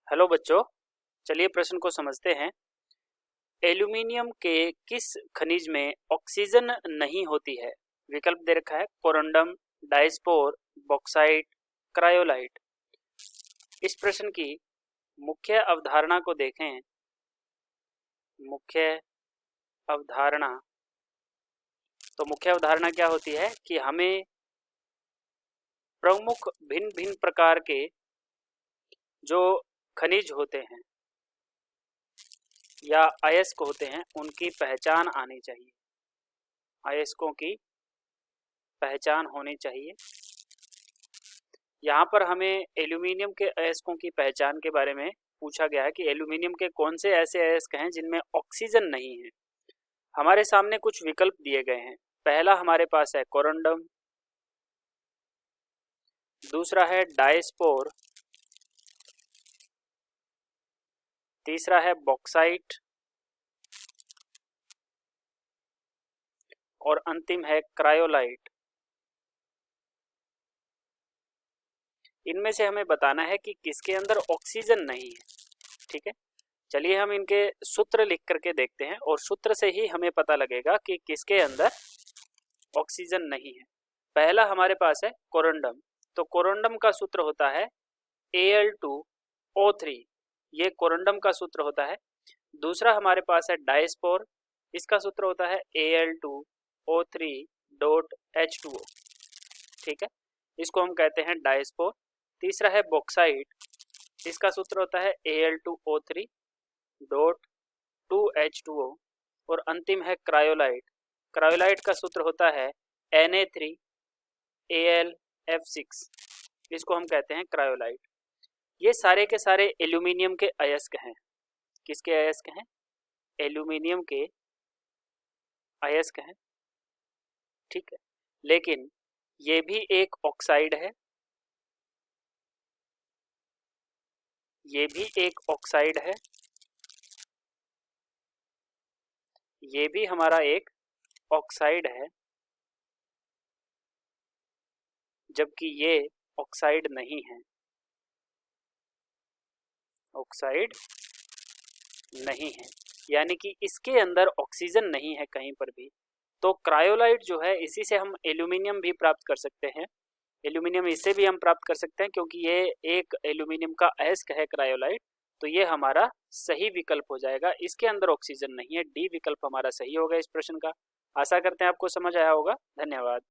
Hello बच्चों, चलिए प्रश्न को समझते हैं। एल्यूमिनियम के किस खनिज में ऑक्सीजन नहीं होती है? विकल्प दे रखा है कोरंडम, डायस्पोर, बॉक्साइट, क्रायोलाइट। इस प्रश्न की मुख्य अवधारणा को देखें। मुख्य अवधारणा, तो मुख्य अवधारणा क्या होती है कि हमें प्रमुख भिन्न भिन्न प्रकार के जो खनिज होते हैं या अयस्क होते हैं उनकी पहचान आनी चाहिए। अयस्कों की पहचान होनी चाहिए। यहाँ पर हमें एल्यूमिनियम के अयस्कों की पहचान के बारे में पूछा गया है कि एल्यूमिनियम के कौन से ऐसे अयस्क हैं जिनमें ऑक्सीजन नहीं है। हमारे सामने कुछ विकल्प दिए गए हैं। पहला हमारे पास है कोरंडम, दूसरा है डायस्पोर, तीसरा है बॉक्साइट और अंतिम है क्रायोलाइट। इनमें से हमें बताना है कि किसके अंदर ऑक्सीजन नहीं है। ठीक है, चलिए हम इनके सूत्र लिख करके देखते हैं और सूत्र से ही हमें पता लगेगा कि किसके अंदर ऑक्सीजन नहीं है। पहला हमारे पास है कोरंडम, तो कोरंडम का सूत्र होता है Al2O3, ये कोरंडम का सूत्र होता है। दूसरा हमारे पास है डायस्पोर, इसका सूत्र होता है Al2O3.H2O। ठीक है, इसको हम कहते हैं डायस्पोर। तीसरा है बॉक्साइट, इसका सूत्र होता है Al2O3.2H2O और अंतिम है क्रायोलाइट। क्रायोलाइट का सूत्र होता है Na3Al(F6), इसको हम कहते हैं क्रायोलाइट। ये सारे के सारे एल्यूमिनियम के अयस्क हैं। किसके अयस्क हैं? एल्यूमिनियम के अयस्क हैं। ठीक है, लेकिन ये भी एक ऑक्साइड है, ये भी एक ऑक्साइड है, ये भी हमारा एक ऑक्साइड है, जबकि ये ऑक्साइड नहीं है। ऑक्साइड नहीं है, यानी कि इसके अंदर ऑक्सीजन नहीं है कहीं पर भी। तो क्रायोलाइट जो है, इसी से हम एल्यूमिनियम भी प्राप्त कर सकते हैं। एल्यूमिनियम इससे भी हम प्राप्त कर सकते हैं क्योंकि ये एक एल्यूमिनियम का अयस्क है क्रायोलाइट। तो ये हमारा सही विकल्प हो जाएगा। इसके अंदर ऑक्सीजन नहीं है। डी विकल्प हमारा सही होगा इस प्रश्न का। आशा करते हैं आपको समझ आया होगा। धन्यवाद।